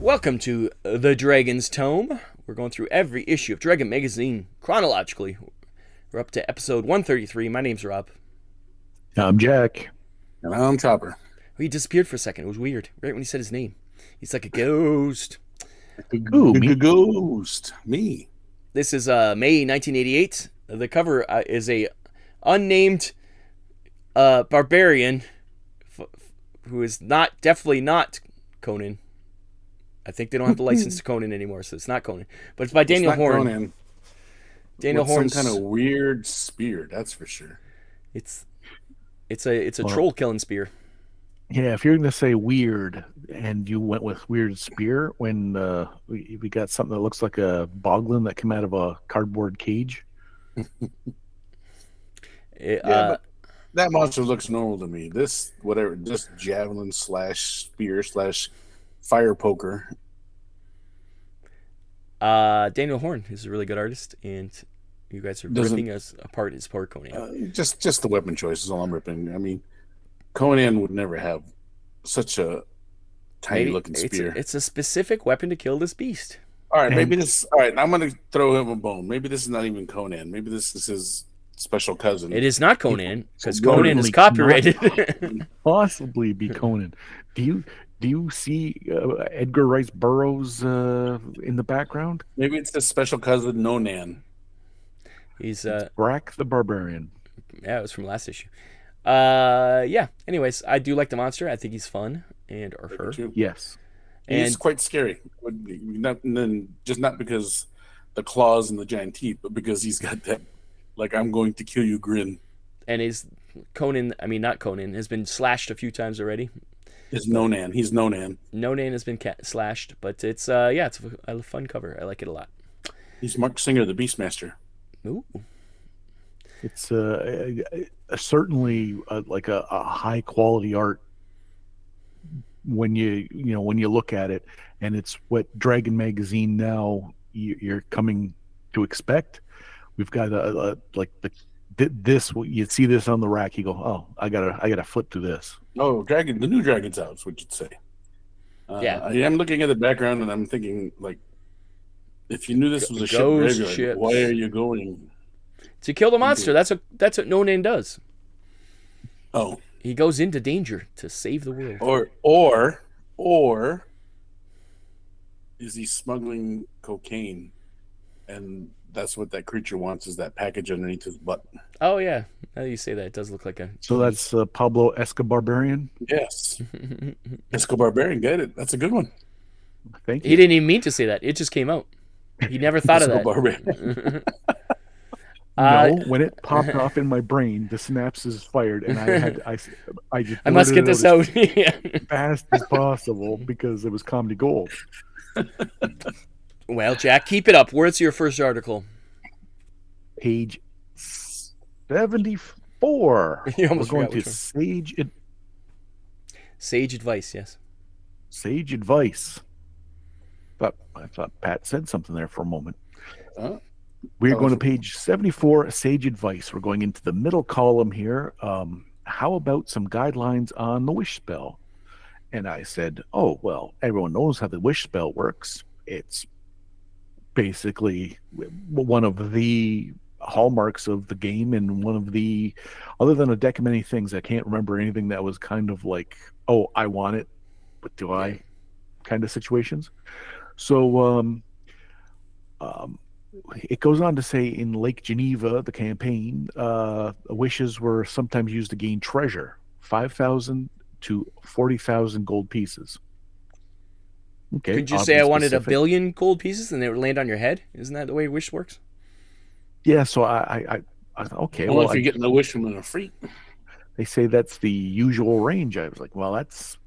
Welcome to The Dragon's Tome. We're going through every issue of Dragon Magazine chronologically. We're up to episode 133. My name's Rob. I'm Jack. And I'm Chopper. He disappeared for a second. It was weird. Right when he said his name. He's like a ghost. Ooh, me. Ghost. Me. This is May 1988. The cover is a unnamed barbarian who is definitely not Conan. I think they don't have the license to Conan anymore, so it's not Conan. But it's by Daniel Horn. Conan. Daniel Horn. Some kind of weird spear, that's for sure. It's a troll killing spear. Yeah, if you're going to say weird and you went with weird spear when we got something that looks like a boglin that came out of a cardboard cage. But that monster looks normal to me. This javelin / spear / fire poker. Daniel Horn is a really good artist, and you guys are ripping us apart his poor Conan. Just the weapon choice is all I'm ripping. I mean, Conan would never have such a tiny looking spear. It's a specific weapon to kill this beast. All right, all right, I'm going to throw him a bone. Maybe this is not even Conan. Maybe this is his special cousin. It is not Conan, because Conan is copyrighted. Possibly be Conan. Do you see Edgar Rice Burroughs in the background? Maybe it's the special cousin Nonan. He's Brack the Barbarian. Yeah, it was from last issue. Anyways, I do like the monster. I think he's fun, or her. Yes. And he's quite scary. Not because the claws and the giant teeth, but because he's got that, like, I'm going to kill you grin. And not Conan, has been slashed a few times already. It's Nonan. He's Nonan. Nonan has been slashed, but it's a fun cover. I like it a lot. He's Mark Singer, the Beastmaster. Ooh. It's certainly like a high quality art when you look at it, and it's what Dragon Magazine now you're coming to expect. We've got this. You'd see this on the rack. You go, oh, I gotta flip through this. Oh, the new Dragon's out, is what you'd say. Yeah, I am looking at the background, and I'm thinking, like, if you knew this was a ship, why are you going to kill the monster? That's what Nonan does. Oh, he goes into danger to save the world. Or is he smuggling cocaine, and that's what that creature wants, is that package underneath his butt? Oh yeah, now that you say that, it does look like a. So that's Pablo Escobarbarian. Yes, Escobarbarian. Get it? That's a good one. Thank you. He didn't even mean to say that. It just came out. He never thought of that. No, when it popped off in my brain, the synapses fired, and I must get this out as fast as possible because it was comedy gold. Well, Jack, keep it up. Where's your first article? Page 74. You almost We're going to Sage Advice, yes. Sage Advice. I thought Pat said something there for a moment. We're going to page 74, Sage Advice. We're going into the middle column here. How about some guidelines on the wish spell? And I said, oh, well, everyone knows how the wish spell works. It's basically one of the hallmarks of the game, and one of the, other than a deck of many things, I can't remember anything that was kind of like, oh, I want it, but do I kind of situations. So it goes on to say, in Lake Geneva, the campaign, wishes were sometimes used to gain treasure, 5,000 to 40,000 gold pieces. Okay. Could you say I wanted a billion gold pieces and they would land on your head? Isn't that the way wish works? Yeah. So I okay. Well, if you're getting the wish from a freak, they say that's the usual range. I was like, well, that's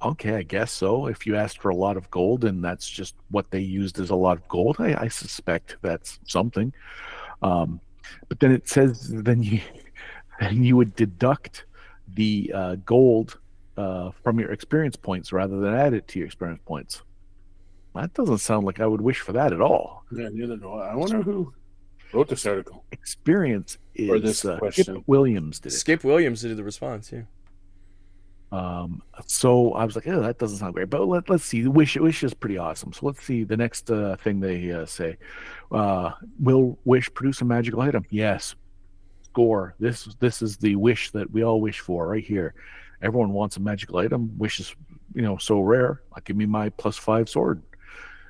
okay, I guess so. If you asked for a lot of gold and that's just what they used as a lot of gold, I suspect that's something. But then it says then you would deduct the gold from your experience points rather than add it to your experience points. That doesn't sound like I would wish for that at all. Yeah, neither do I. I wonder who wrote this article. Experience is this question. Skip Williams did it. Skip Williams did the response, yeah. So I was like, oh, that doesn't sound great. But let's see. Wish is pretty awesome. So let's see the next thing they say. Will Wish produce a magical item? Yes. Score. This is the wish that we all wish for right here. Everyone wants a magical item. Wish is so rare. Give me my +5 sword.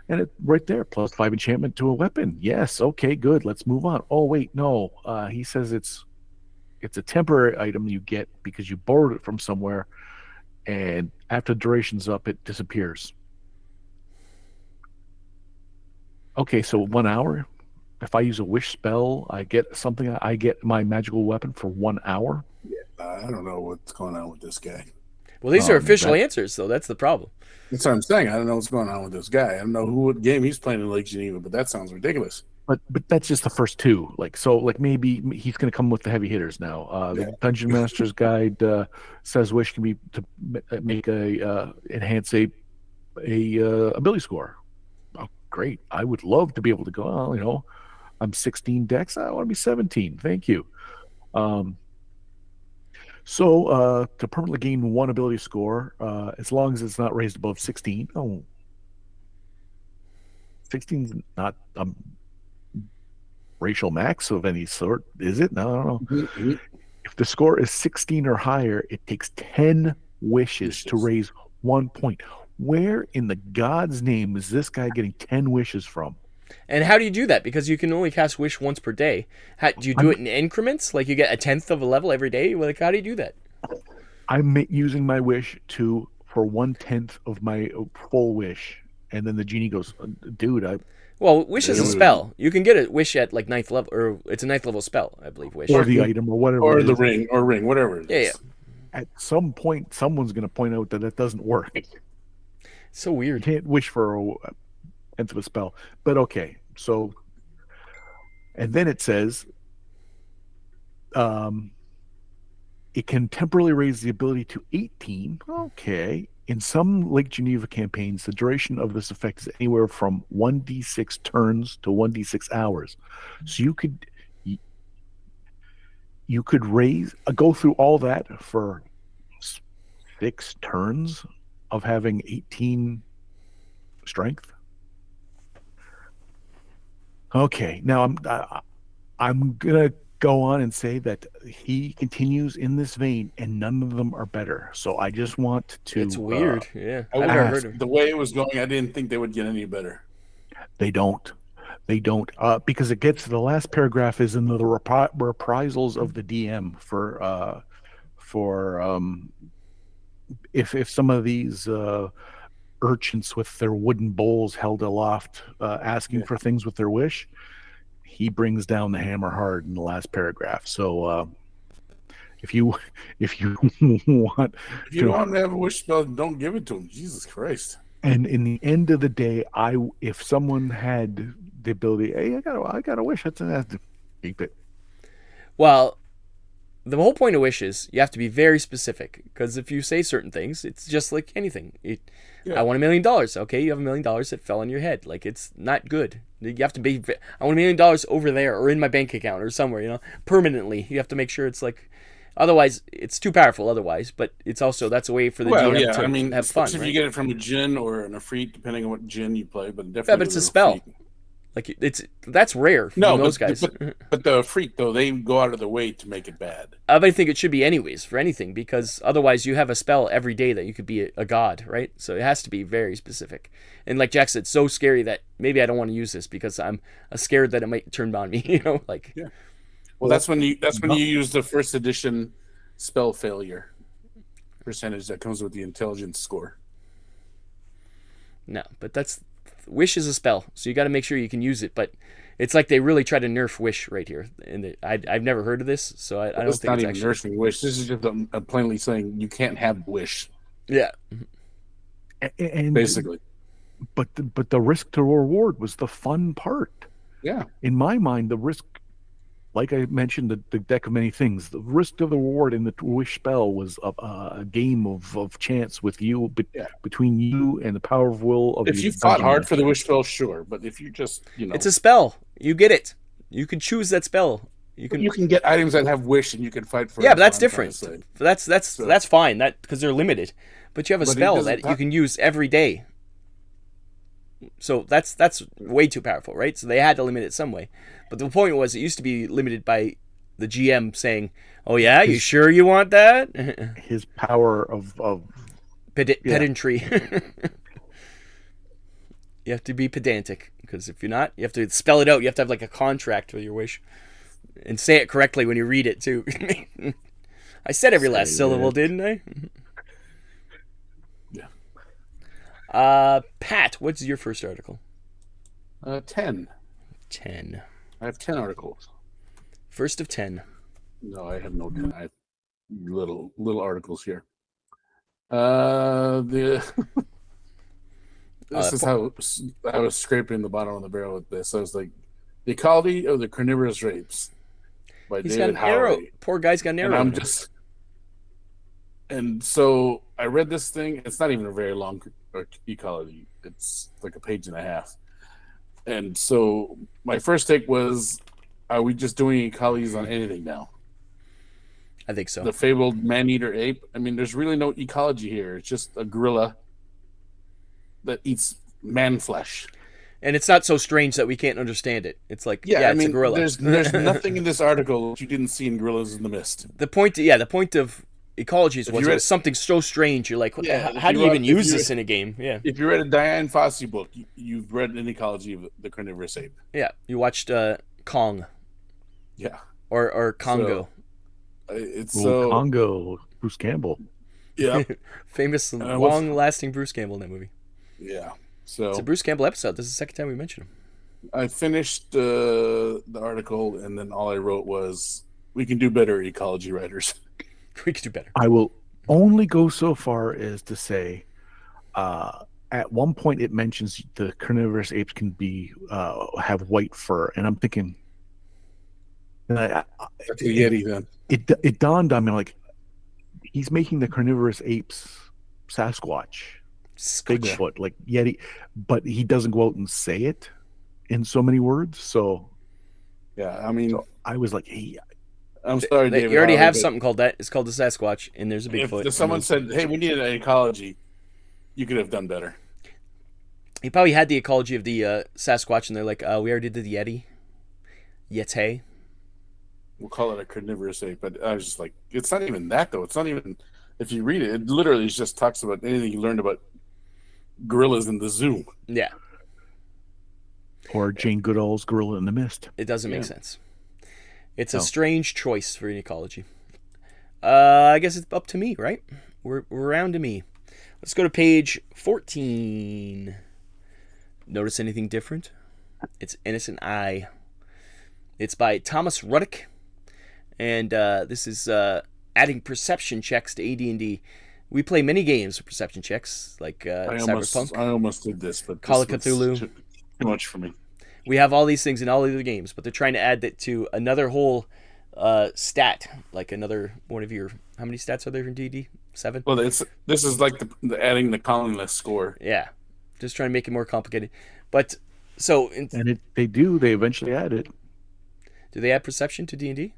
And it right there, +5 enchantment to a weapon. Yes, okay, good. Let's move on. Oh wait, no. He says it's a temporary item you get because you borrowed it from somewhere, and after duration's up, it disappears. Okay, so 1 hour. If I use a wish spell, I get something. I get my magical weapon for 1 hour. I don't know what's going on with this guy. Well, these are official answers, though. That's the problem. That's what I'm saying. I don't know what's going on with this guy. I don't know what game he's playing in Lake Geneva, but that sounds ridiculous. But that's just the first two. Maybe he's going to come with the heavy hitters now. The Dungeon Master's Guide says wish can be to make enhance a ability score. Oh, great! I would love to be able to go. I'm 16 dex. I want to be 17. Thank you. So to permanently gain 1 ability score, as long as it's not raised above 16. Oh, 16 is not racial max of any sort, is it? No, I don't know. Mm-hmm. If the score is 16 or higher, it takes 10 wishes to raise 1 point. Where in the God's name is this guy getting 10 wishes from? And how do you do that? Because you can only cast wish once per day. Do you do it in increments? Like you get 1/10 of a level every day? How do you do that? I'm using my wish for 1/10 of my full wish, and then the genie goes, "Dude, Well, wish is a spell. You can get a wish at 9th level, or it's a 9th level spell, I believe. Wish or the item or whatever, or the ring, whatever it is. Yeah. At some point, someone's going to point out that it doesn't work. So weird. You can't wish for a nth of a spell, but okay. So, and then it says, it can temporarily raise the ability to 18. Okay. In some Lake Geneva campaigns, the duration of this effect is anywhere from 1d6 turns to 1d6 hours. So you could go through all that for 6 turns of having 18 strength. Okay, now I'm gonna go on and say that he continues in this vein, and none of them are better. So I just want to. It's weird. Yeah, I've never heard of it. The way it was going, I didn't think they would get any better. They don't. Because it gets the last paragraph is in the reprisals of the DM for if some of these urchins with their wooden bowls held aloft asking for things with their wish, he brings down the hammer hard in the last paragraph. So if you want if you don't want to have a wish spell, don't give it to him. Jesus Christ. And in the end of the day, if someone had the ability, hey, I got a wish, that's to keep it. Well, the whole point of wish is you have to be very specific, because if you say certain things, it's just like anything. I want $1 million. Okay, you have $1 million that fell on your head. It's not good. You have to be, I want $1 million over there or in my bank account or somewhere, permanently. You have to make sure it's otherwise it's too powerful otherwise, but it's also, that's a way for the GM to have fun. If you get it from a djinn or an Efreet, depending on what djinn you play, but definitely. Yeah, but it's a spell. That's rare for those guys. But the Efreet, though, they go out of their way to make it bad. I think it should be anyways for anything, because otherwise you have a spell every day that you could be a god, right? So it has to be very specific. And like Jack said, so scary that maybe I don't want to use this because I'm scared that it might turn on me. Yeah. Well, that's when you use the first edition spell failure percentage that comes with the intelligence score. No, but wish is a spell, so you got to make sure you can use it. But it's like they really try to nerf wish right here, and I've never heard of this, so I don't think it's not even nerfing wish. This is just a plainly saying you can't have wish. Yeah, and basically. But the risk to reward was the fun part. Yeah, in my mind, the risk, like I mentioned, the deck of many things. The risk to the reward in the wish spell was a game of chance with you, between you and the power of will of. If you fought hard for the wish spell, sure, but if you just it's a spell. You get it. You can choose that spell. You can get items that have wish, and you can fight for. Yeah, but that's different. That's fine. That because they're limited, but you have a spell that you can use every day. So that's way too powerful, right? So they had to limit it some way. But the point was, it used to be limited by the GM saying, "Oh yeah, you sure you want that?" His power of pedantry. You have to be pedantic, because if you're not, you have to spell it out. You have to have like a contract with your wish, and say it correctly when you read it too. I said every last syllable, didn't I? Yeah. Pat, what's your first article? 10. 10. I have 10 articles. First of 10. No, I have no 10. I have little articles here. This is how I was scraping the bottom of the barrel with this. I was like, The Ecology of the Carnivorous Rapes by David Howery. Poor guy's got an arrow. And so I read this thing. It's not even a very long ecology. It's like a page and a half. And so my first take was, are we just doing ecologies on anything now? I think so. The fabled man-eater ape. I mean, there's really no ecology here. It's just a gorilla that eats man flesh. And it's not so strange that we can't understand it. It's like, it's a gorilla. There's nothing in this article that you didn't see in Gorillas in the Mist. The point of ecologies was something so strange. You're like, how do you even use this in a game? Yeah. If you read a Diane Fossey book, you've read an ecology of the carnivorous ape. Yeah. You watched Kong. Yeah. Or Congo. Congo, Bruce Campbell. Yeah. Famous, long-lasting Bruce Campbell in that movie. Yeah. So it's a Bruce Campbell episode. This is the second time we mentioned him. I finished the article, and then all I wrote was, we can do better, ecology writers. We could do better. I will only go so far as to say, at one point it mentions the carnivorous apes can be have white fur, and I'm thinking, that's a Yeti. Then it dawned on me, like, he's making the carnivorous apes Sasquatch, Bigfoot, like Yeti, but he doesn't go out and say it in so many words. So yeah, I mean, I was like, hey. I'm sorry, David. You already have something called that. It's called the Sasquatch, and there's a Bigfoot. If someone said, "Hey, we need an ecology," you could have done better. He probably had the ecology of the Sasquatch, and they're like, "We already did the Yeti." We'll call it a carnivorous ape, but I was just like, it's not even that though. It's not even. If you read it, it literally just talks about anything you learned about gorillas in the zoo. Yeah. Or Jane Goodall's Gorilla in the Mist. It doesn't make sense. It's a strange choice for an ecology. I guess it's up to me, right? We're around to me. Let's go to page 14. Notice anything different? It's Innocent Eye. It's by Thomas Ruddick. And this is adding perception checks to AD&D. We play many games with perception checks, like Cyberpunk. I almost did this, but Call of Cthulhu. Too much for me. We have all these things in all the other games, but they're trying to add that to another whole stat, like another one of your. How many stats are there in D&D? 7. Well, this is like the adding the colonist score. Yeah, just trying to make it more complicated. But so they eventually add it. Do they add perception to D&D?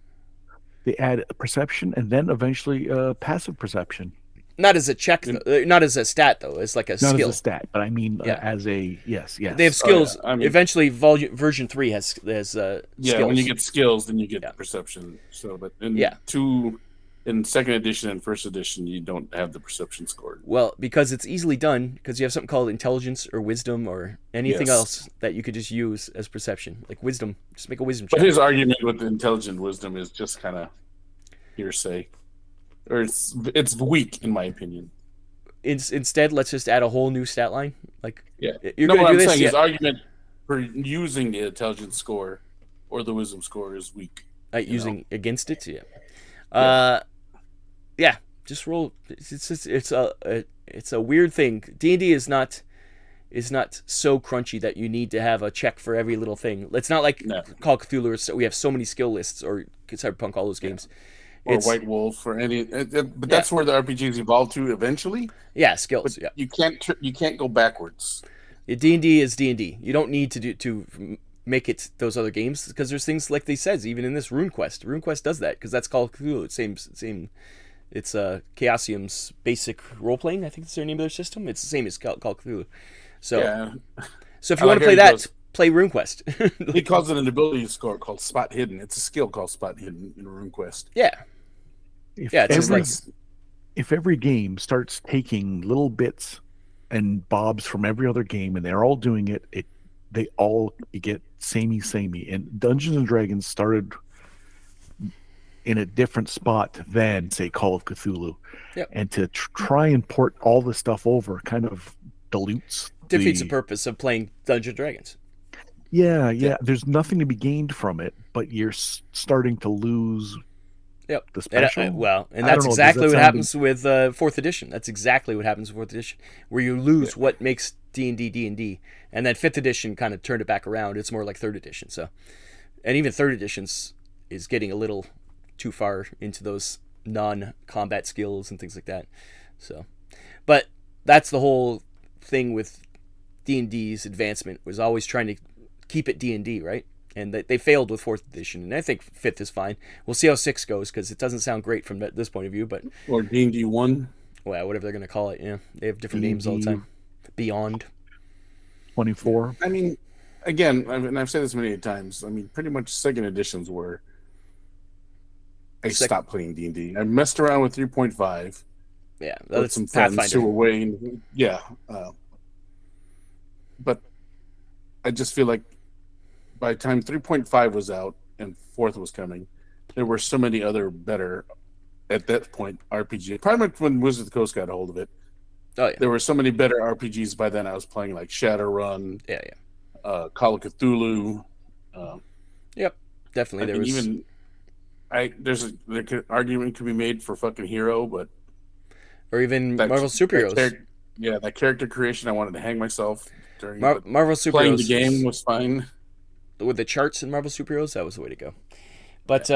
They add perception and then eventually passive perception. Not as a check, not as a stat, though. It's like a skill. Not as a stat, but I mean as a yes. They have skills. I mean, eventually, version 3 has skills. When you get skills, then you get perception. So, but in second edition and first edition, you don't have the perception score. Well, because it's easily done, because you have something called intelligence or wisdom or anything else that you could just use as perception, like wisdom. Just make a wisdom check. But his argument with the intelligent wisdom is just kind of hearsay. Or it's weak, in my opinion. Instead, let's just add a whole new stat line. Like, you're going to do this. His argument for using the intelligence score or the wisdom score is weak. Using against it, just roll. It's a weird thing. D&D is not so crunchy that you need to have a check for every little thing. It's not like Call of Cthulhu. We have so many skill lists, or Cyberpunk, all those games. Or White Wolf, or any, but that's where the RPGs evolve to eventually. Yeah, skills. But you can't go backwards. D&D is D&D. You don't need to make it those other games, because there's things like they says even in this RuneQuest. RuneQuest does that because that's called Cthulhu. It's same. It's Chaosium's basic role playing. I think that's their name of their system. It's the same as called Cthulhu. So, Yeah. so if you want to play that, play RuneQuest. He calls it an ability score called Spot Hidden. It's a skill called Spot Hidden in RuneQuest. Yeah. If every game starts taking little bits and bobs from every other game and they're all doing it, they all get samey. And Dungeons and Dragons started in a different spot than, say, Call of Cthulhu. Yep. And to try and port all the stuff over kind of defeats the purpose of playing Dungeons and Dragons. Yeah. There's nothing to be gained from it, but you're starting to lose. Yep. The special. And that's exactly what happens with 4th edition. That's exactly what happens with 4th edition, where you lose what makes D&D D&D, and then 5th edition kind of turned it back around. It's more like 3rd edition. So, and even 3rd editions is getting a little too far into those non-combat skills and things like that. So, but that's the whole thing with D&D's advancement, was always trying to keep it D&D, right? And they failed with 4th edition, and I think 5th is fine. We'll see how 6 goes, because it doesn't sound great from this point of view. But or D&D 1, well, whatever they're going to call it. Yeah, they have different names all the time. Beyond 24. I mean, again, I've said this many times. I mean, pretty much 2nd editions were. I stopped playing D&D. I messed around with 3.5. Yeah, with some friends who were way. But I just feel like by the time 3.5 was out and 4th was coming, there were so many other better, at that point, RPG. Probably when Wizards of the Coast got a hold of it. Oh, yeah. There were so many better RPGs by then. I was playing like Shadowrun. Call of Cthulhu. Yep, definitely. There's an argument could be made for fucking Hero, but or even Marvel Superheroes. That character creation, I wanted to hang myself during Marvel Superheroes. Playing the game was fine. With the charts in Marvel Superheroes, that was the way to go. But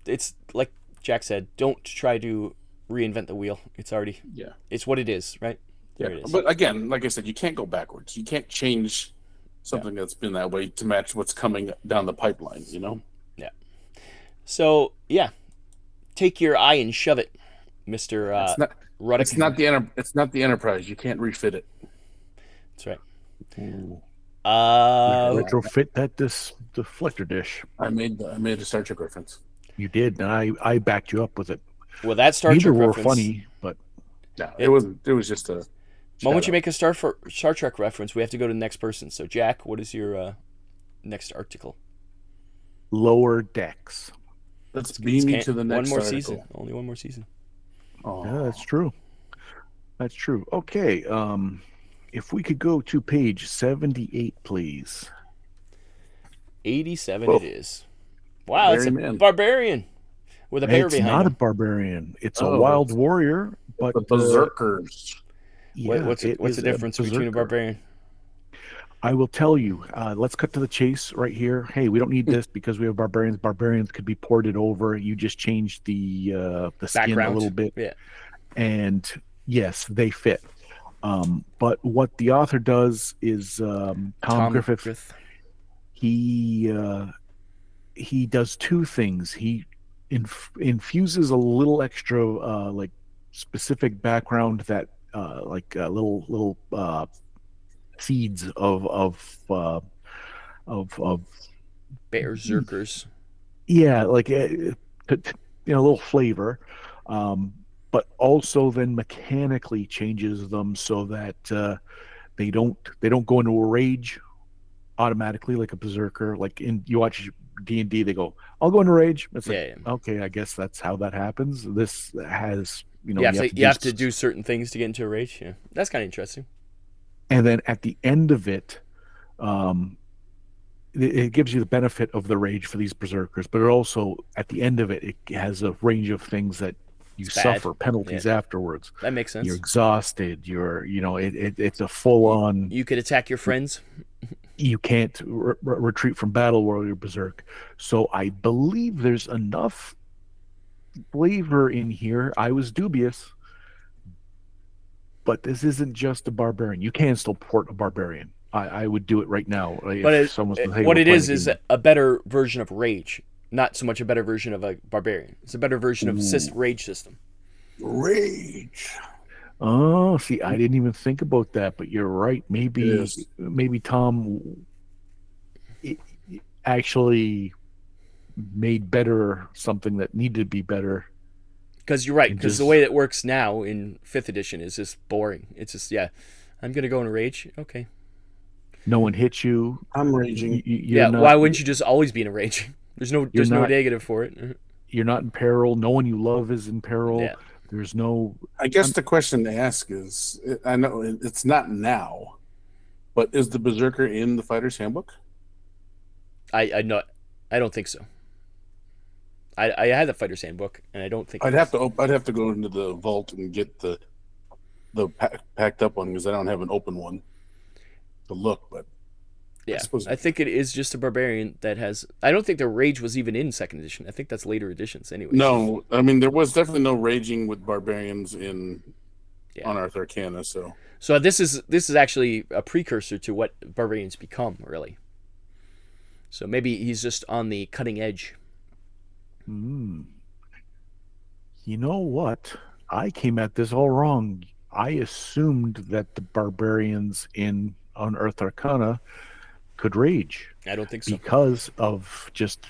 it's like Jack said, don't try to reinvent the wheel. It's already it's what it is, right? There it is. But again, like I said, you can't go backwards. You can't change something that's been that way to match what's coming down the pipeline, you know? Yeah. So take your eye and shove it, Mr. Ruddick. It's not the Enterprise. You can't refit it. That's right. Ooh. Retrofit that deflector dish. I made a Star Trek reference. You did, and I backed you up with it. Well, that Star Trek were reference, funny, but no, it wasn't. It was just a. Moment you make a Star Trek reference, we have to go to the next person. So, Jack, what is your next article? Lower Decks. Let's beam me to the next one more article. season. Only one more season. Oh, yeah, that's true. That's true. Okay. If we could go to page 78, please. 87 it is. Wow, it's a barbarian with a bear behind him. It's not a barbarian. It's a wild warrior, but the berserkers. What's the difference between a barbarian? I will tell you. Let's cut to the chase right here. Hey, we don't need this because we have barbarians. Barbarians could be ported over. You just change the skin a little bit. Yeah. And yes, they fit. But what the author does is Tom Griffith. He does two things. He infuses a little extra like specific background that like little seeds of berserkers. Yeah, like a little flavor. But also then mechanically changes them so that they don't go into a rage automatically like a berserker. Like you watch D&D, they go, "I'll go into rage." It's like, okay, I guess that's how that happens. This has you have to do certain things to get into a rage. Yeah, that's kind of interesting. And then at the end of it, it gives you the benefit of the rage for these berserkers, but it also at the end of it has a range of things that you suffer penalties afterwards. That makes sense. You're exhausted. It's a full on. You could attack your friends. You can't retreat from battle while you're berserk. So I believe there's enough flavor in here. I was dubious, but this isn't just a barbarian. You can still port a barbarian. I would do it right now. But If someone says, "Hey, what we're it playing is a game." a better version of rage, not so much a better version of a barbarian. It's a better version of rage system. Rage. Oh, see, I didn't even think about that, but you're right. Maybe Yes. Tom actually made better something that needed to be better. Because you're right. And Because the just way it works now in 5th edition is just boring. It's just, yeah, I'm going to go in a rage. Okay. no one hits you. I'm raging. You're Yeah, why not. wouldn't you just always be in a rage? There's no You're no not. negative for it. You're not in peril. No one you love is in peril. Yeah. There's no. I guess the question to ask is, I know it's not now, but is the Berserker in the Fighter's Handbook? I don't think so. I had the Fighter's Handbook, and I don't think I'd have to go into the vault and get the packed up one because I don't have an open one to look. But Yeah, suppose I think it is just a barbarian that has. I don't think the rage was even in 2nd edition. I think that's later editions, anyway. no, I mean there was definitely no raging with barbarians on Unearthed Arcana. So this is actually a precursor to what barbarians become, really. So maybe he's just on the cutting edge. You know what? I came at this all wrong. I assumed that the barbarians in Unearthed Arcana could rage. I don't think so. Because of just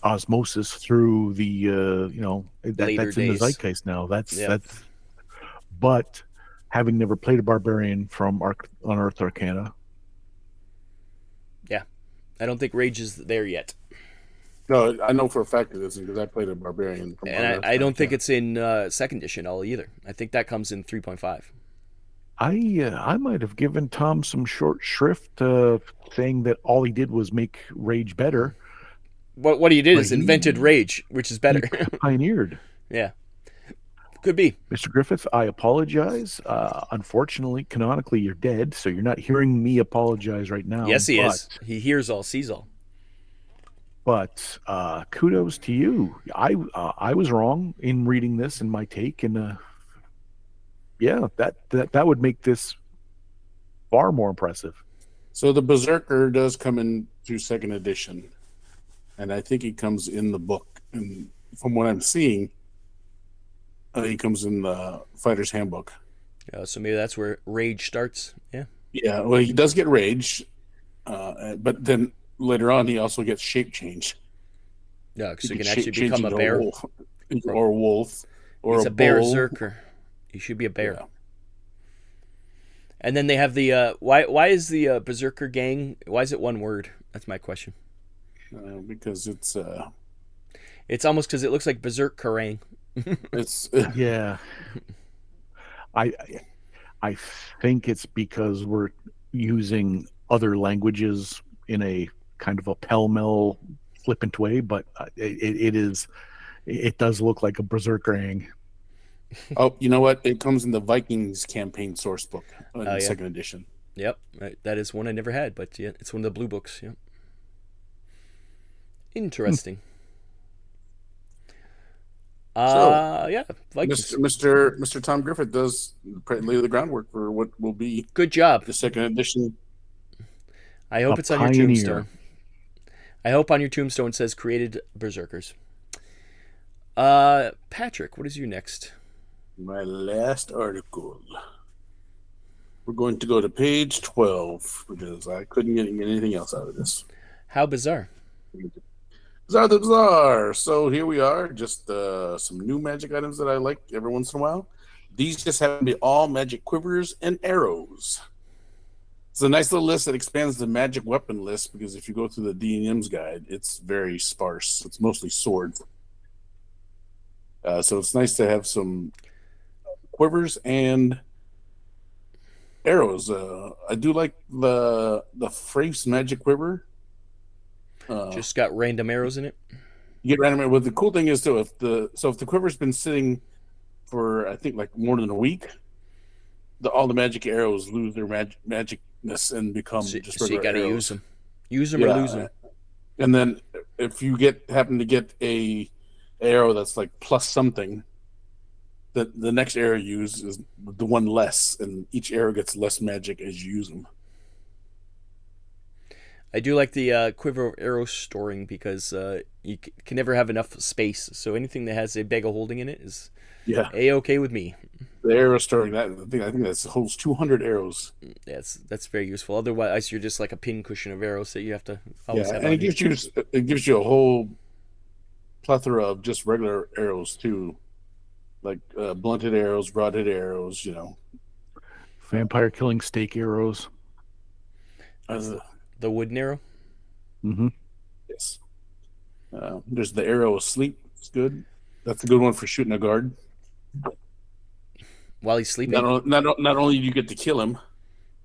osmosis through the that's in the zeitgeist now. That's but having never played a barbarian from Unearthed Arcana. Yeah. I don't think rage is there yet. No, I know for a fact it isn't because I played a barbarian from and I don't think it's in 2nd edition all either. I think that comes in 3.5. I might have given Tom some short shrift saying that all he did was make rage better. What he did is invented rage, which is better. He pioneered. Yeah. Could be. Mr. Griffith, I apologize. Unfortunately, canonically, you're dead, so you're not hearing me apologize right now. Yes, he is. He hears all, sees all. But kudos to you. I was wrong in reading this in my take, and that would make this far more impressive. So the Berserker does come in through 2nd edition, and I think he comes in the book. And from what I'm seeing, he comes in the Fighter's Handbook. So maybe that's where rage starts. Yeah. Yeah. Well, he does get rage, but then later on he also gets shape change. Yeah, so he can actually become a bear, or a wolf, or he's a a berserker. bull. He should be a bear. Yeah. And then they have the why is the Berserker gang? Why is it one word? That's my question. Because it's almost because it looks like Berserk Kerrang. It's yeah. I think it's because we're using other languages in a kind of a pell-mell flippant way, but it does look like a berserkerang. Oh, you know what? It comes in the Vikings campaign source book in 2nd edition. Yep, that is one I never had, but yeah, it's one of the blue books. Yep. Interesting. Vikings. Mr. Tom Griffith does lay the groundwork for what will be good job. The 2nd edition. I hope it's on your tombstone. I hope on your tombstone it says created Berserkers. Patrick, what is your next? My last article. We're going to go to page 12 because I couldn't get anything else out of this. How bizarre. Bizarre. So here we are, just some new magic items that I like every once in a while. These just happen to be all magic quivers and arrows. It's a nice little list that expands the magic weapon list because if you go through the D&M's guide, it's very sparse. It's mostly swords. So it's nice to have some quivers and arrows. I do like the Fraif's magic quiver. Just got random arrows in it. You get random arrows. But the cool thing is too, if the quiver's been sitting for I think like more than a week, all the magic arrows lose their magicness and become just regular so you got to arrows. Use them or lose them. And then if you happen to get a arrow that's like plus something, the next arrow you use is the one less, and each arrow gets less magic as you use them. I do like the quiver of arrow storing because you can never have enough space. So anything that has a bag of holding in it is a-okay with me. The arrow storing, I think that holds 200 arrows. Yeah, that's very useful. Otherwise, you're just like a pin cushion of arrows that you have to always have. And it gives you a whole plethora of just regular arrows too, like blunted arrows, broadhead arrows. Vampire killing stake arrows. The wooden arrow. Mm-hmm. Yes. There's the arrow of sleep. It's good. That's a good one for shooting a guard while he's sleeping. Not only do you get to kill him,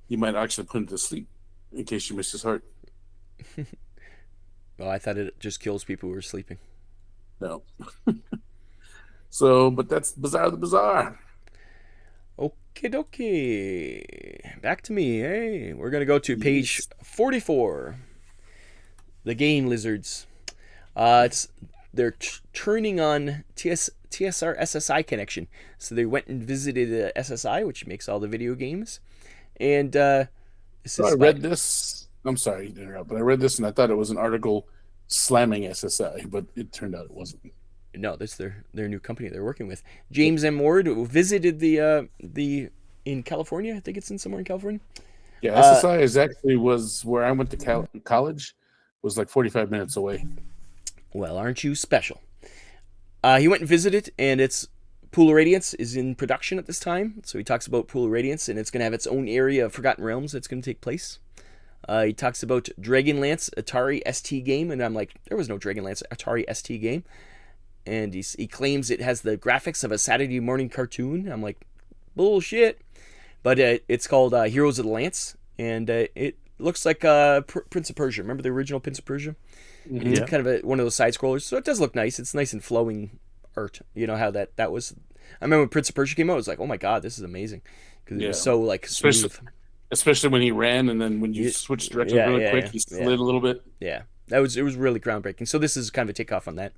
you might actually put him to sleep in case you miss his heart. Well, I thought it just kills people who are sleeping. No. But that's Bizarre the Bizarre. Okie dokie. Back to me. Hey, we're gonna go to page 44. The Game Lizards. They're turning on TSR SSI connection. So they went and visited SSI, which makes all the video games. And I read this. I'm sorry to interrupt, but I read this and I thought it was an article slamming SSI, but it turned out it wasn't. No, that's their new company they're working with. James M. Ward visited the in California. I think it's in somewhere in California. Yeah, SSI was where I went to college. Was like 45 minutes away. Well, aren't you special? He went and visited, and it's Pool of Radiance is in production at this time. So he talks about Pool of Radiance, and it's going to have its own area of Forgotten Realms that's going to take place. He talks about Dragonlance Atari ST game, and I'm like, there was no Dragonlance Atari ST game. And he claims it has the graphics of a Saturday morning cartoon. I'm like, bullshit. But it's called Heroes of the Lance, and it looks like Prince of Persia. Remember the original Prince of Persia? Mm-hmm. It's kind of one of those side scrollers, so it does look nice. It's nice and flowing art. You know how that was. I remember when Prince of Persia came out, I was like, oh my god, this is amazing, because it was so like smooth. Especially when he ran, and then when you switched directions really quick, he slid a little bit. Yeah, it was really groundbreaking. So this is kind of a takeoff on that.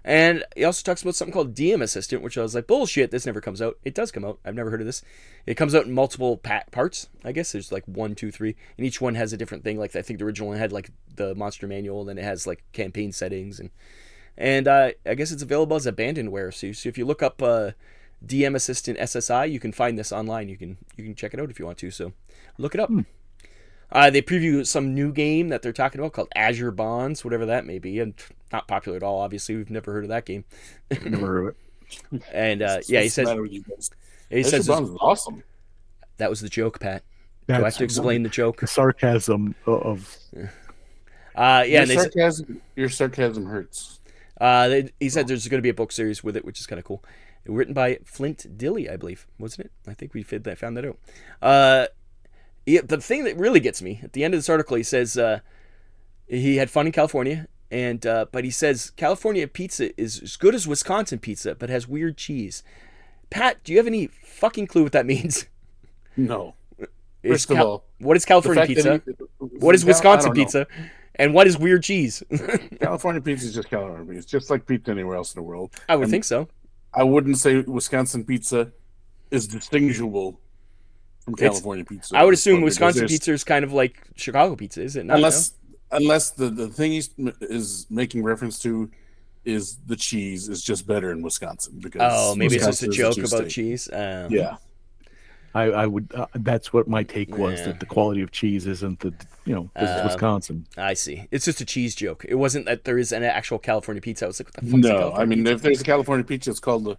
And he also talks about something called DM Assistant, which I was like, bullshit, this never comes out. It does come out. I've never heard of this. It comes out in multiple parts. I guess there's like 1, 2, 3, and each one has a different thing. Like I think the original one had like the monster manual, and then it has like campaign settings, and I guess it's available as abandonware. So if you look up DM Assistant SSI, you can find this online. You can check it out if you want to. So look it up. They preview some new game that they're talking about called Azure Bonds, whatever that may be, and not popular at all. Obviously, we've never heard of that game. Never heard of it. And he says, Azure Bonds is awesome. That was the joke, Pat. Do I have to explain the joke? The sarcasm of. Your sarcasm hurts. He said there's going to be a book series with it, which is kind of cool. Written by Flint Dilley, I believe, wasn't it? I think we found that out. The thing that really gets me at the end of this article, he says he had fun in California, and but he says California pizza is as good as Wisconsin pizza, but has weird cheese. Pat, do you have any fucking clue what that means? No. First of all, what is California pizza? What is Wisconsin pizza? And what is weird cheese? California pizza is just California pizza. It's just like pizza anywhere else in the world. I would think so. I wouldn't say Wisconsin pizza is distinguishable from California pizza. I would assume Wisconsin pizza is kind of like Chicago pizza, is it not? Unless the thing is making reference to is the cheese is just better in Wisconsin. Because maybe it's just a joke about cheese. Yeah. I would. That's what my take was. That the quality of cheese isn't this is Wisconsin. I see. It's just a cheese joke. It wasn't that there is an actual California pizza. I was like, what the fuck? No, I mean, if there's a California pizza, it's called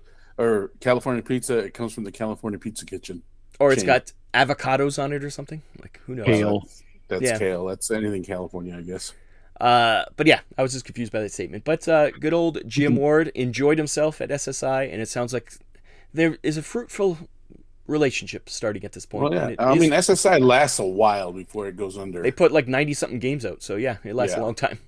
California pizza. It comes from the California Pizza Kitchen. Or it's got avocados on it or something. Like who knows? Kale. That's kale. That's anything California, I guess. But yeah, I was just confused by that statement. But good old Jim Ward enjoyed himself at SSI, and it sounds like there is a fruitful relationship starting at this point. Well, yeah. I mean, SSI lasts a while before it goes under. They put like 90-something games out, so yeah, it lasts a long time.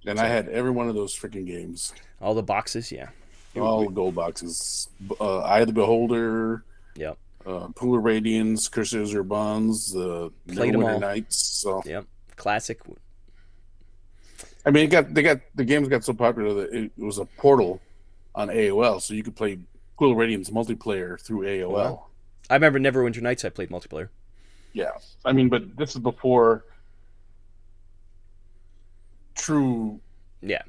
And I had every one of those freaking games. All the boxes, yeah. All the gold boxes. Eye of the Beholder. Yep. Pool of Radiance, Curses or Bonds, Neverwinter Nights. So. Yep. Classic. I mean, the games got so popular that it was a portal on AOL, so you could play Pool of Radiance multiplayer through AOL. Wow. I remember Neverwinter Nights. I played multiplayer. Yeah, I mean, but this is before true. Yeah.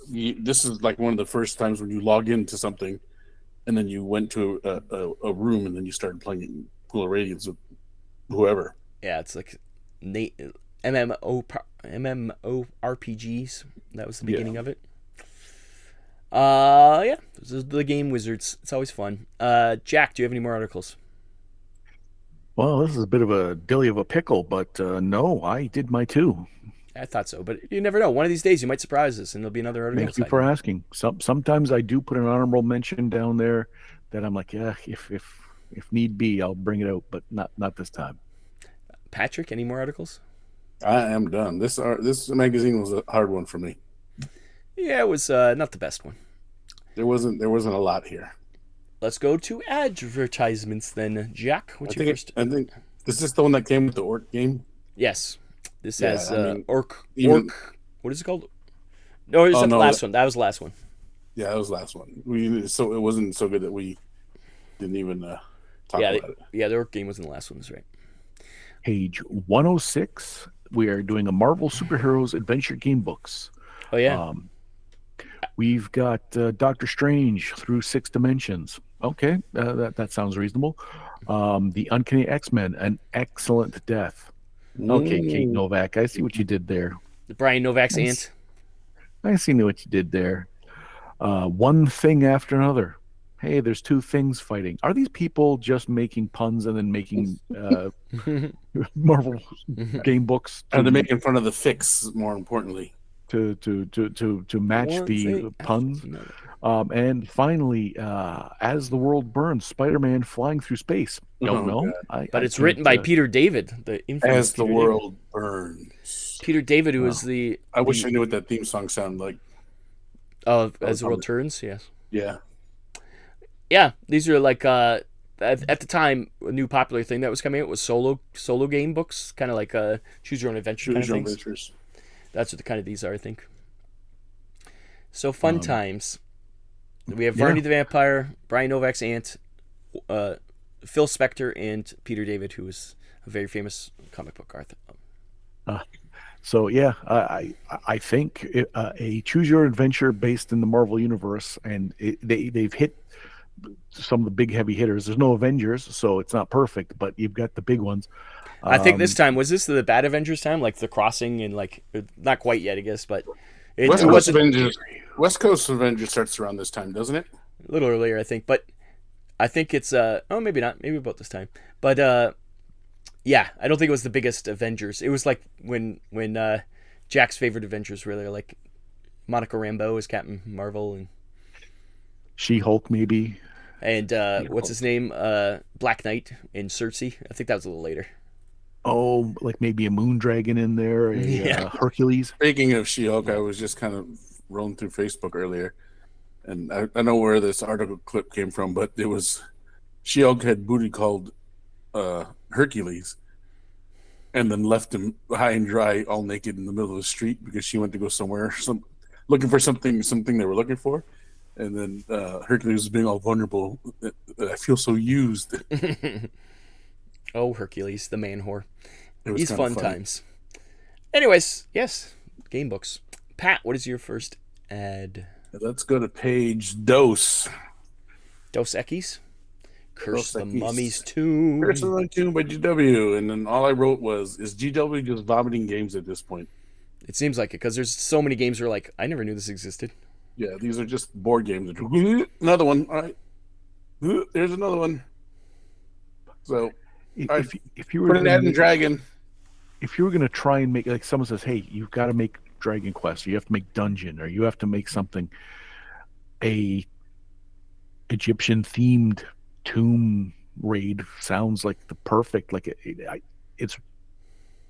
This is like one of the first times when you log into something, and then you went to a room, and then you started playing Pool of Radiance with whoever. Yeah, it's like MMORPGs. That was the beginning of it. Yeah, this is the Game Wizards. It's always fun. Jack, do you have any more articles? Well, this is a bit of a dilly of a pickle, but no, I did my two. I thought so, but you never know. One of these days, you might surprise us, and there'll be another article. Thank you for asking. Sometimes I do put an honorable mention down there that I'm like, yeah, if need be, I'll bring it out, but not this time. Patrick, any more articles? I am done. This magazine was a hard one for me. Yeah, it was not the best one. There wasn't a lot here. Let's go to advertisements then. Jack, what's your first? I think is this the one that came with the orc game? Yes. This has orc. What is it called? No, the last one. That was the last one. Yeah, that was the last one. So it wasn't so good that we didn't even talk about it. Yeah, the orc game was in the last one. That's right. Page 106. We are doing a Marvel Superheroes Adventure Game Books. Oh yeah. We've got Doctor Strange through 6 dimensions. Okay, that sounds reasonable. The Uncanny X-Men, An Excellent Death. Okay, Kate Novak, I see what you did there. Brian Novak's aunt. I see what you did there. One Thing After Another. Hey, there's 2 things fighting. Are these people just making puns and then making Marvel game books? And they're making fun of the fix, more importantly. To match the puns. And finally, As the World Burns, Spider-Man flying through space. Don't know. But it's written by Peter David. As the World Burns. Peter David, who is the... I wish I knew what that theme song sounded like. Oh, As the World Turns? Yes. Yeah. Yeah, these are like... at the time, a new popular thing that was coming out was solo game books, kind of like choose your own adventure kind of things. Adventures. That's what these are, I think. So fun times. We have Varney the Vampire, Brian Novak's aunt, Phil Spector, and Peter David, who is a very famous comic book author. So yeah, I think a choose your adventure based in the Marvel universe, and they've hit some of the big heavy hitters. There's no Avengers, so it's not perfect, but you've got the big ones. I think this time, was this the bad Avengers time, like the crossing and like not quite yet, I guess, but West Coast Avengers starts around this time, doesn't it? A little earlier, I think, but I think it's maybe not, maybe about this time, but yeah, I don't think it was the biggest Avengers. It was like when Jack's favorite Avengers were like Monica Rambeau as Captain Marvel and She-Hulk maybe, and what's his name, Black Knight and Cersei. I think that was a little later. Oh, like maybe a Moondragon in there, Hercules. Speaking of She-Hulk, I was just kind of rolling through Facebook earlier, and I know where this article clip came from, but it was She-Hulk had booty called Hercules, and then left him high and dry, all naked in the middle of the street because she went to go somewhere, looking for something they were looking for, and then Hercules was being all vulnerable. I feel so used. Oh, Hercules, the man whore. He's fun times. Anyways, yes, game books. Pat, what is your first ad? Let's go to page Dos Equis. Curse the Mummy's Tomb. Curse the Mummy's Tomb by GW. And then all I wrote was, is GW just vomiting games at this point? It seems like it, because there's so many games where like, I never knew this existed. Yeah, these are just board games. Another one. All right. There's another one. So... If you were put an ad in Dragon, if you were going to try and make, like someone says, hey, you've got to make Dragon Quest, or you have to make Dungeon, or you have to make something, a Egyptian themed tomb raid sounds like the perfect, like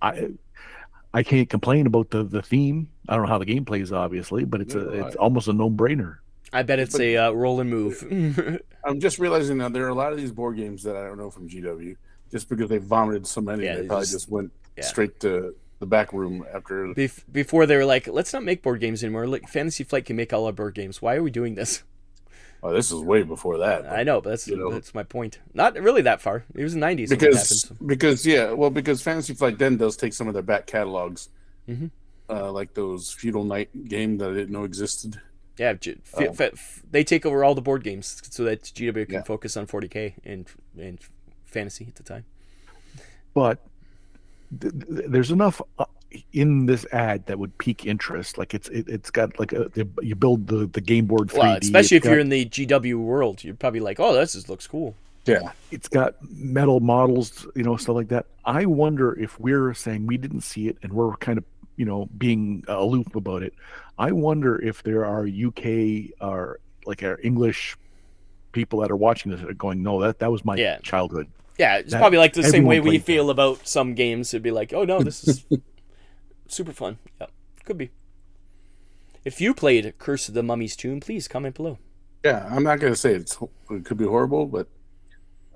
I can't complain about the theme. I don't know how the game plays, obviously, but it's almost a no-brainer. I bet it's a roll and move. I'm just realizing now there are a lot of these board games that I don't know from GW. Just because they vomited so many, they probably just went straight to the back room after. Before they were like, let's not make board games anymore. Like, Fantasy Flight can make all our board games. Why are we doing this? Oh, this is way before that. I know, but that's my point. Not really that far. It was the 90s. Because Fantasy Flight then does take some of their back catalogs like those Feudal Knight game that I didn't know existed. Yeah, they take over all the board games so that GW can Yeah. focus on 40K and fantasy at the time. But there's enough in this ad that would pique interest. Like it's got like you build the game board 3D. Well, especially if you're in the GW world, you're probably like, oh, this just looks cool. Yeah. It's got metal models, stuff like that. I wonder if we're saying we didn't see it and we're kind of, being aloof about it. I wonder if there are UK or like our English people that are watching this that are going, no, that was my childhood. Yeah, it's probably like the same way we feel about some games. It'd be like, oh no, this is super fun. Yeah, could be. If you played Curse of the Mummy's Tomb, please comment below. Yeah, I'm not gonna say it could be horrible, but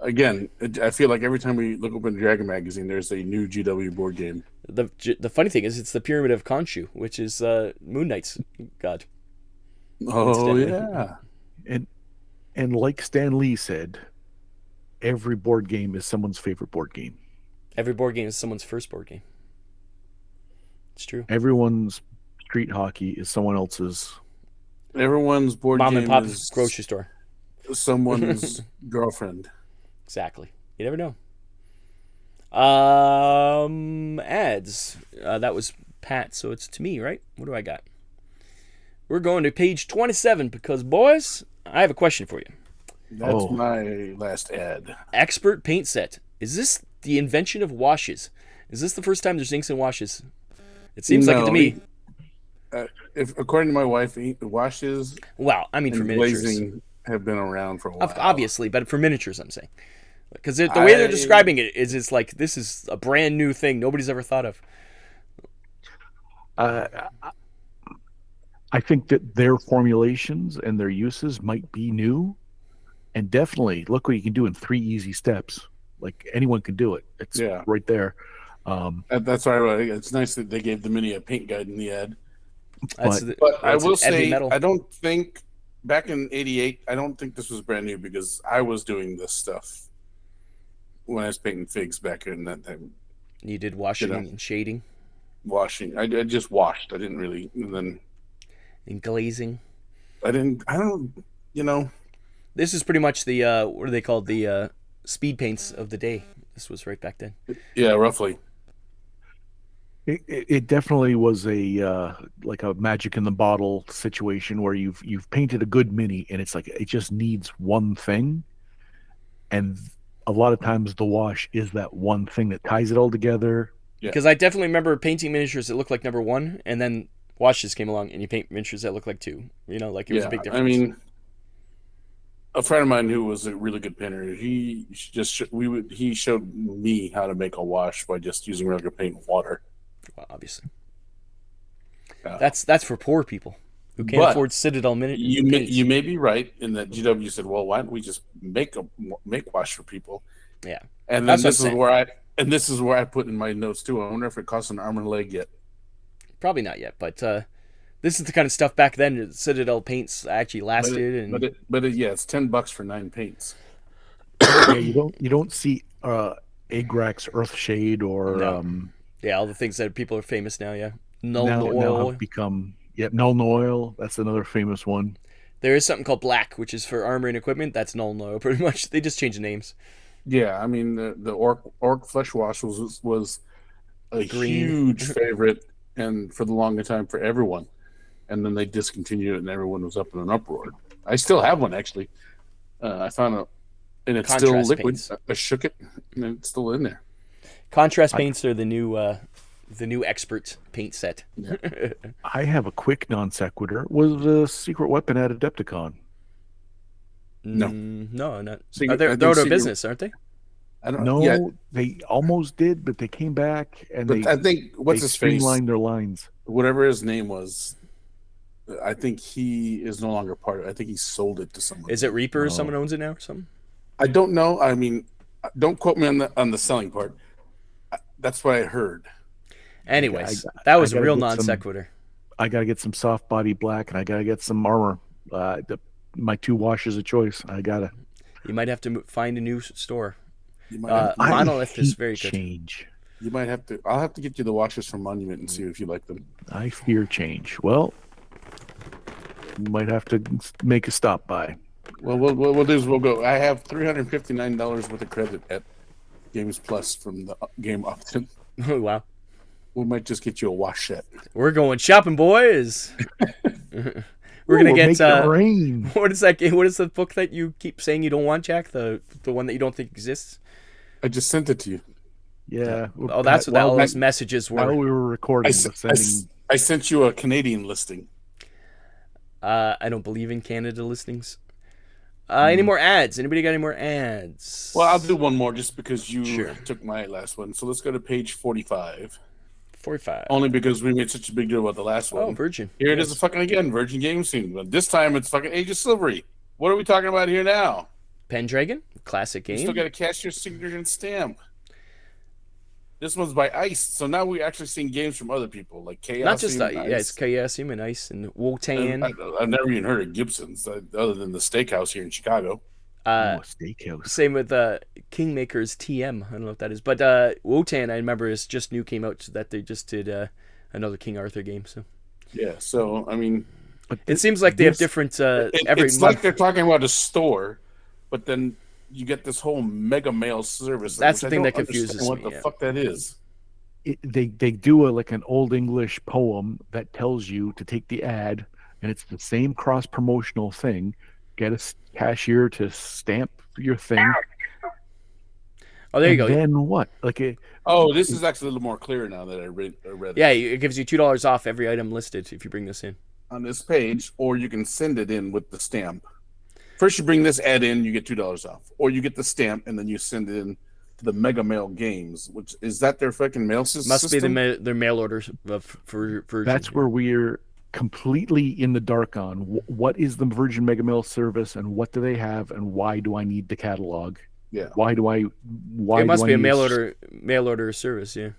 again, I feel like every time we look open Dragon Magazine, there's a new GW board game. The funny thing is, it's the Pyramid of Khonshu, which is Moon Knight's god. Oh yeah, and like Stan Lee said, every board game is someone's favorite board game. Every board game is someone's first board game. It's true. Everyone's street hockey is someone else's. Everyone's board mom game and pop is grocery store. Someone's girlfriend. Exactly. You never know. Ads. That was Pat, so it's to me, right? What do I got? We're going to page 27 because, boys, I have a question for you. That's my last ad. Expert paint set. Is this the invention of washes? Is this the first time there's inks and washes? It seems like it to me. If according to my wife, washes. Well, I mean, for miniatures, glazing have been around for a while. Obviously, but for miniatures, I'm saying. Because the way they're describing it is, it's like this is a brand new thing nobody's ever thought of. I think that their formulations and their uses might be new, and definitely look what you can do in 3 easy steps. Like anyone can do it. It's right there. That's why it's nice that they gave the mini a paint guide in the ad. But I will say, I don't think back in '88, I don't think this was brand new because I was doing this stuff when I was painting figs back in that time. You did washing and shading? Washing. I just washed. I didn't really. And then. And glazing? I don't, This is pretty much the, what are they called? The speed paints of the day. This was right back then. Yeah, roughly. It definitely was a like a magic in the bottle situation where you've painted a good mini and it's like it just needs one thing, and a lot of times the wash is that one thing that ties it all together. Because I definitely remember painting miniatures that looked like number 1, and then washes came along and you paint miniatures that looked like 2. Like it was a big difference. I mean, a friend of mine who was a really good painter, he showed me how to make a wash by just using regular paint and water. Well, obviously, that's for poor people who can't afford Citadel paints. You may be right in that GW said, "Well, why don't we just make wash for people?" Yeah, and then this is where I put in my notes too. I wonder if it costs an arm and a leg yet. Probably not yet, but this is the kind of stuff back then that Citadel paints actually lasted. It's $10 for 9 paints. Yeah, you don't see Agrax Earthshade or. No. All the things that people are famous now. Yeah, Null Oil have become Null Oil. That's another famous one. There is something called Black, which is for armor and equipment. That's Null Oil, pretty much. They just change the names. Yeah, I mean the Orc Flesh Wash was a huge favorite, and for the longest time for everyone. And then they discontinued it, and everyone was up in an uproar. I still have one actually. I found it, and it's Contrast still liquid. paints. I shook it, and it's still in there. Contrast paints are the new expert paint set. I have a quick non sequitur. Was a secret weapon at Adepticon? No, not. They're out of business, aren't they? I don't know. No, they almost did, but they came back and I think they streamlined their lines. Whatever his name was, I think he is no longer part of it. I think he sold it to someone. Is it Reaper or someone owns it now or something? I don't know. I mean, don't quote me on the selling part. That's what I heard. Anyways, that was a real non sequitur. I got to get some soft body black, and I got to get some armor. My 2 washes of choice. I got to. You might have to find a new store. Monolith is very good. Change. You might have to. I'll have to get you the watches from Monument and see if you like them. I fear change. Well, might have to make a stop by. Well, what we'll do is we'll go. I have $359 worth of credit at Games Plus from the game option. Oh, wow. We might just get you a wash set. We're going shopping, boys. We're gonna get rain. What is that? What is the book that you keep saying you don't want, Jack? The one that you don't think exists? I just sent it to you. Yeah. Oh, that's what all those messages were. While we were recording, I sent you a Canadian listing. I don't believe in Canada listings. Any more ads? Anybody got any more ads? Well, I'll do one more just because you took my last one. So let's go to page 45. 45. Only because we made such a big deal about the last one. Oh, Virgin. Here it is fucking again, Virgin Games team. But this time it's fucking Age of Silvery. What are we talking about here now? Pendragon, classic game. You still got to cash your signature and stamp. This one's by Ice, so now we're actually seeing games from other people like Chaos. Not just it's Chaosium and Ice and Wotan. I've never even heard of Gibson's other than the steakhouse here in Chicago. Steakhouse. Same with Kingmaker's TM. I don't know what that is, but Wotan I remember is just new, came out, so that they just did another King Arthur game. So yeah, so I mean, it seems like they have different every it's month. like they're talking about a store, but then you get this whole mega mail service. That's the thing that confuses me. What the fuck that is? They do like an old English poem that tells you to take the ad, and it's the same cross promotional thing. Get a cashier to stamp your thing. Oh, there you go. Then what? Like this is actually a little more clear now that I read it. Yeah, it gives you $2 off every item listed if you bring this in on this page, or you can send it in with the stamp. First, you bring this ad in, you get $2 off, or you get the stamp and then you send it in to the Mega Mail Games. Which is that their fucking mail system? Must be their mail orders for That's where we're completely in the dark on what is the Virgin Mega Mail service and what do they have and why do I need the catalog? Yeah. Why it must be a mail order service, yeah.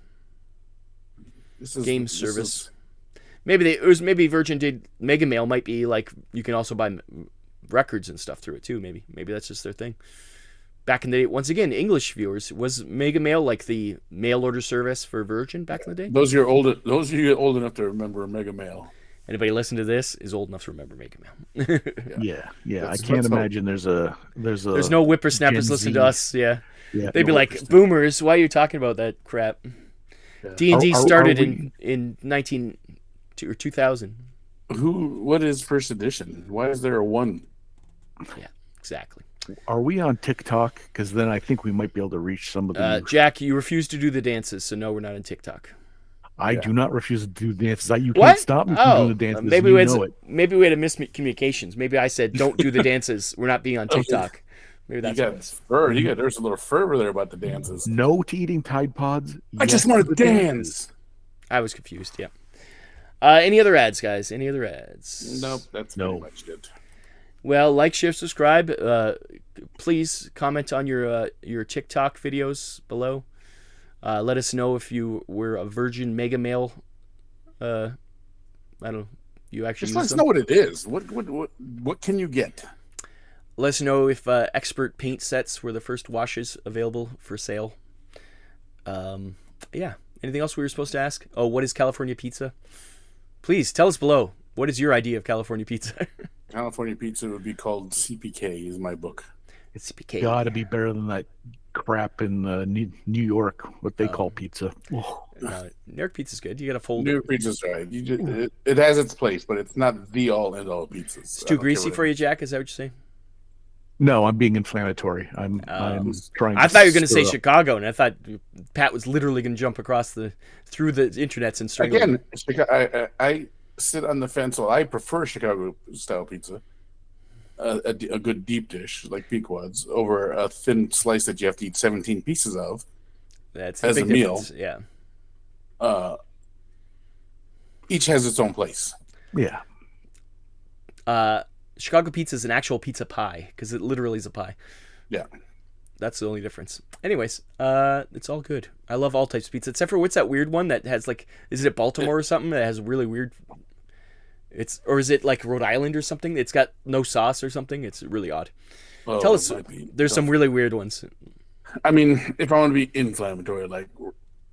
Game service. Maybe Virgin did Mega Mail might be like you can also buy records and stuff through it too. Maybe that's just their thing. Back in the day, once again, English viewers, was Mega Mail like the mail order service for Virgin back in the day? Those of you old enough to remember Mega Mail. Anybody listen to this is old enough to remember Mega Mail. Yeah. I can't imagine there's no whippersnappers listening to us. Yeah. They'd be like, boomers, why are you talking about that crap? Yeah. D&D started in 2000. What is first edition? Why is there a 1? Yeah, exactly. Are we on TikTok? Because then I think we might be able to reach some of the Jack, you refuse to do the dances, so no, we're not on TikTok. I do not refuse to do dances. You can't stop me from doing the dances. Maybe we had a miscommunications. Maybe I said, don't do the dances. We're not being on TikTok. Maybe that's there's a little fervor there about the dances. No to eating Tide Pods. I just want to dance. I was confused, yeah. Any other ads, guys? Any other ads? Nope, that's pretty much it. Well, like, share, subscribe. Please comment on your TikTok videos below. Let us know if you were a Virgin Mega Mail. I don't know. You actually just let us know what it is. What can you get? Let us know if expert paint sets were the first washes available for sale. Yeah. Anything else we were supposed to ask? Oh, what is California pizza? Please tell us below. What is your idea of California pizza? California pizza would be called CPK. Is my book. It's CPK. Got to be better than that crap in New York. What they call pizza. New York pizza's good. You got to fold. New York pizza's right. It has its place, but it's not the all and all pizzas. It's too greasy for you, Jack. Is that what you're saying? No, I'm being inflammatory. I'm trying. I thought you were going to say Chicago, and I thought Pat was literally going to jump across through the internets and strangle. Again, I sit on the fence. Well, I prefer Chicago style pizza, a good deep dish like Pequod's, over a thin slice that you have to eat 17 pieces of. That's as a meal. Yeah. Each has its own place. Yeah. Chicago pizza is an actual pizza pie because it literally is a pie. Yeah. That's the only difference. Anyways, it's all good. I love all types of pizza, except for what's that weird one that has like, is it Baltimore or something that has really weird? Or is it like Rhode Island or something? It's got no sauce or something. It's really odd. Tell us. There's some really weird ones. I mean, if I want to be inflammatory, like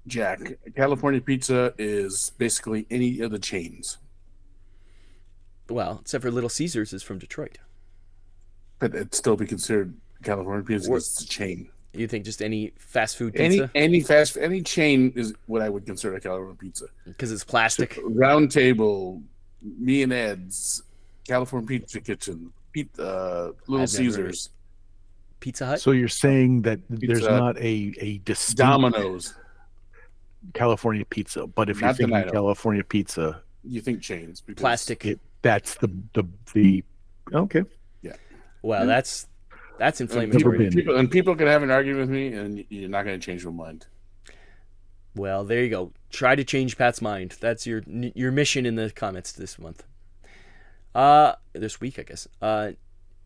Jack, California pizza is basically any of the chains. Well, except for Little Caesars is from Detroit. But it'd still be considered California pizza because it's a chain. You think just any fast food pizza? Any chain is what I would consider a California pizza. Because it's plastic. So, Round Table, Me and Ed's, California Pizza Kitchen, Little Caesars, Pizza Hut. So you're saying that there's not a distinct Domino's, California pizza, but if you're thinking California pizza, you think chains, plastic. That's the okay. Yeah. Well, that's inflammatory. People can have an argument with me, and you're not going to change my mind. Well, there you go. Try to change Pat's mind. That's your mission in the comments this month. This week, I guess.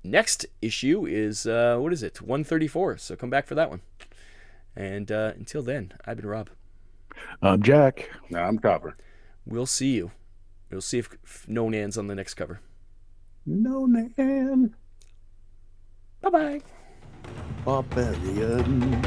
Next issue is what is it? 134. So come back for that one. And until then, I've been Rob. I'm Jack. No, I'm Copper. We'll see you. We'll see if No Nan's on the next cover. No Nan. Bye-bye. Barbarian.